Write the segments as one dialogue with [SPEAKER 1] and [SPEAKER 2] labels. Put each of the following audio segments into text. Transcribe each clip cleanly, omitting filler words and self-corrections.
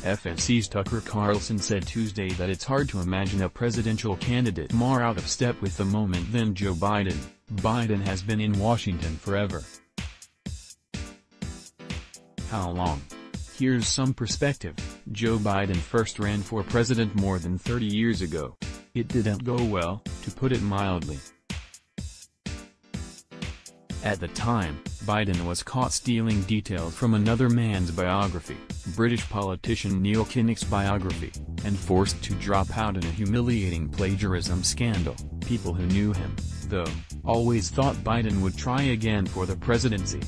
[SPEAKER 1] FNC's Tucker Carlson said Tuesday that it's hard to imagine a presidential candidate more out of step with the moment than Joe Biden. Biden has been in Washington forever. How long? Here's some perspective. Joe Biden first ran for president more than 30 years ago. It didn't go well, to put it mildly. At the time, Biden was caught stealing details from another man's biography, British politician Neil Kinnock's biography, and forced to drop out in a humiliating plagiarism scandal. People who knew him, though, always thought Biden would try again for the presidency.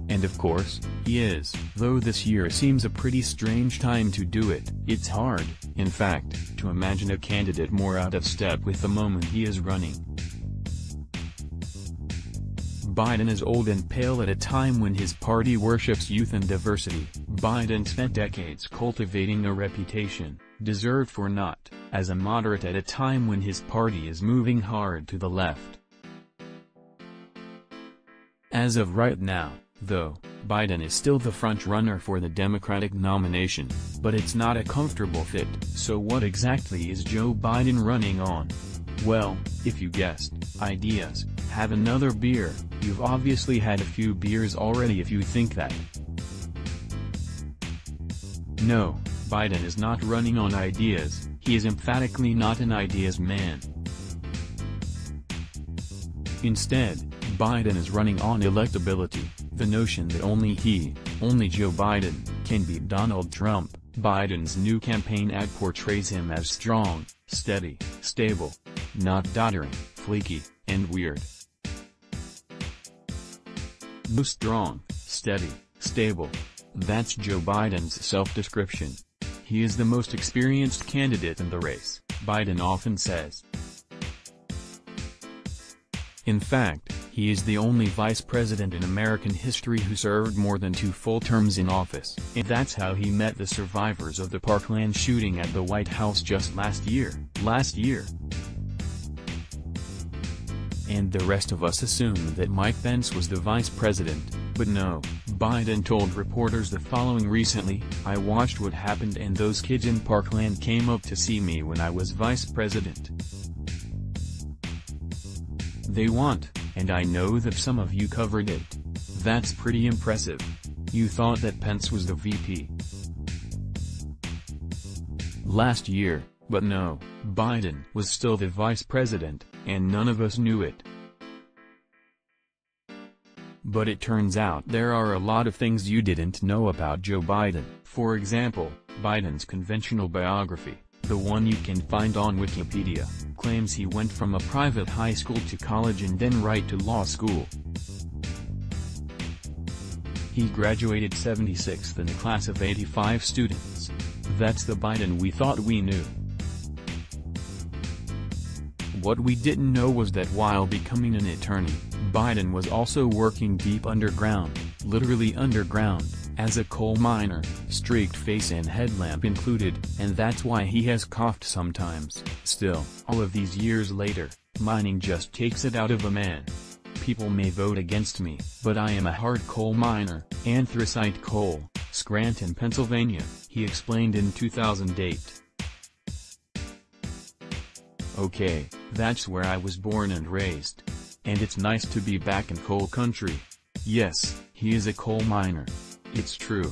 [SPEAKER 1] And of course, he is, though this year seems a pretty strange time to do it. It's hard, in fact, to imagine a candidate more out of step with the moment he is running. Biden is old and pale at a time when his party worships youth and diversity. Biden spent decades cultivating a reputation, deserved or not, as a moderate at a time when his party is moving hard to the left. As of right now, though, Biden is still the front-runner for the Democratic nomination, but it's not a comfortable fit. So what exactly is Joe Biden running on? Well, if you guessed, ideas. Have another beer. You've obviously had a few beers already if you think that. No, Biden is not running on ideas. He is emphatically not an ideas man. Instead, Biden is running on electability, the notion that only he, only Joe Biden, can beat Donald Trump. Biden's new campaign ad portrays him as strong, steady, stable, not doddering, flaky, and weird. No strong, steady, stable. That's Joe Biden's self-description. He is the most experienced candidate in the race, Biden often says. In fact, he is the only vice president in American history who served more than 2 full terms in office. And that's how he met the survivors of the Parkland shooting at the White House just last year. And the rest of us assumed that Mike Pence was the vice president, but no. Biden told reporters the following recently: "I watched what happened and those kids in Parkland came up to see me when I was vice president. They want, and I know that some of you covered it. That's pretty impressive. You thought that Pence was the VP last year, but no, Biden was still the vice president, and none of us knew it." But it turns out there are a lot of things you didn't know about Joe Biden. For example, Biden's conventional biography, the one you can find on Wikipedia, claims he went from a private high school to college and then right to law school. He graduated 76th in a class of 85 students. That's the Biden we thought we knew. What we didn't know was that while becoming an attorney, Biden was also working deep underground, literally underground, as a coal miner, streaked face and headlamp included, and that's why he has coughed sometimes. Still, all of these years later, mining just takes it out of a man. People may vote against me, but I am a hard coal miner, anthracite coal, Scranton, Pennsylvania, he explained in 2008. Okay, that's where I was born and raised. And it's nice to be back in coal country. Yes, he is a coal miner. It's true.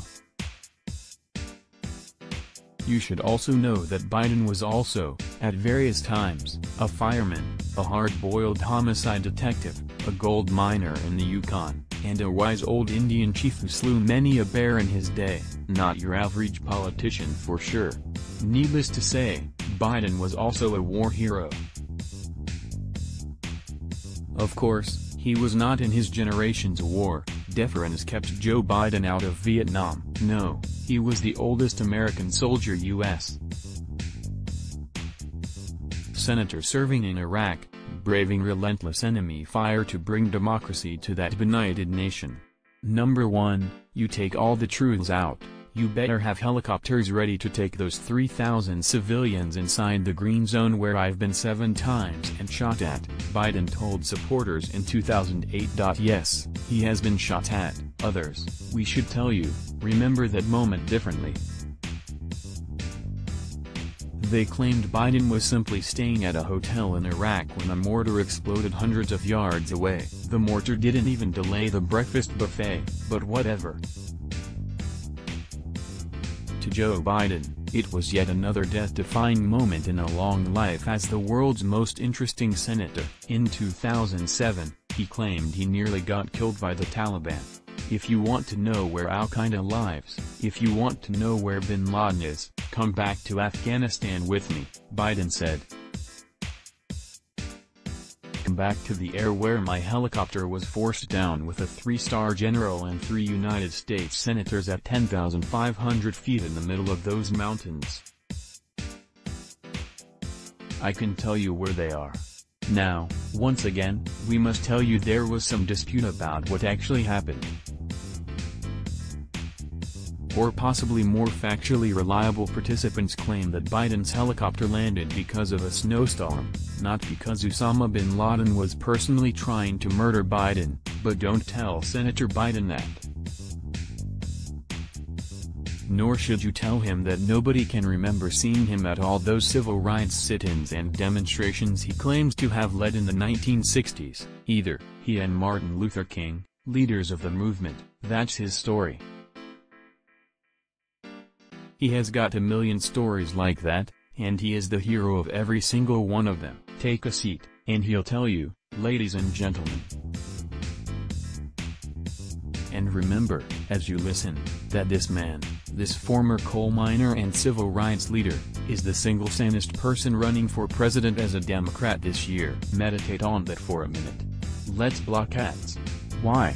[SPEAKER 1] You should also know that Biden was also, at various times, a fireman, a hard-boiled homicide detective, a gold miner in the Yukon, and a wise old Indian chief who slew many a bear in his day. Not your average politician for sure. Needless to say, Biden was also a war hero. Of course, he was not in his generation's war. Deference kept Joe Biden out of Vietnam. No, he was the oldest American soldier U.S. senator serving in Iraq, braving relentless enemy fire to bring democracy to that benighted nation. Number 1, you take all the truths out, You better have helicopters ready to take those 3,000 civilians inside the green zone where I've been 7 times and shot at, Biden told supporters in 2008. Yes, he has been shot at. Others, we should tell you, remember that moment differently. They claimed Biden was simply staying at a hotel in Iraq when a mortar exploded hundreds of yards away. The mortar didn't even delay the breakfast buffet, but whatever. To Joe Biden, it was yet another death-defying moment in a long life as the world's most interesting senator. In 2007, he claimed he nearly got killed by the Taliban. If you want to know where Al-Qaeda lives, if you want to know where bin Laden is, come back to Afghanistan with me, Biden said. Come back to the air where my helicopter was forced down with a 3-star general and 3 United States senators at 10,500 feet in the middle of those mountains. I can tell you where they are. Now, once again, we must tell you there was some dispute about what actually happened. Or possibly more factually reliable participants claim that Biden's helicopter landed because of a snowstorm, not because Osama bin Laden was personally trying to murder Biden, but don't tell Senator Biden that. Nor should you tell him that nobody can remember seeing him at all those civil rights sit-ins and demonstrations he claims to have led in the 1960s, either. He and Martin Luther King, leaders of the movement, that's his story. He has got a million stories like that, and he is the hero of every single one of them. Take a seat, and he'll tell you, ladies and gentlemen. And remember, as you listen, that this man, this former coal miner and civil rights leader, is the single sanest person running for president as a Democrat this year. Meditate on that for a minute. Let's block ads. Why?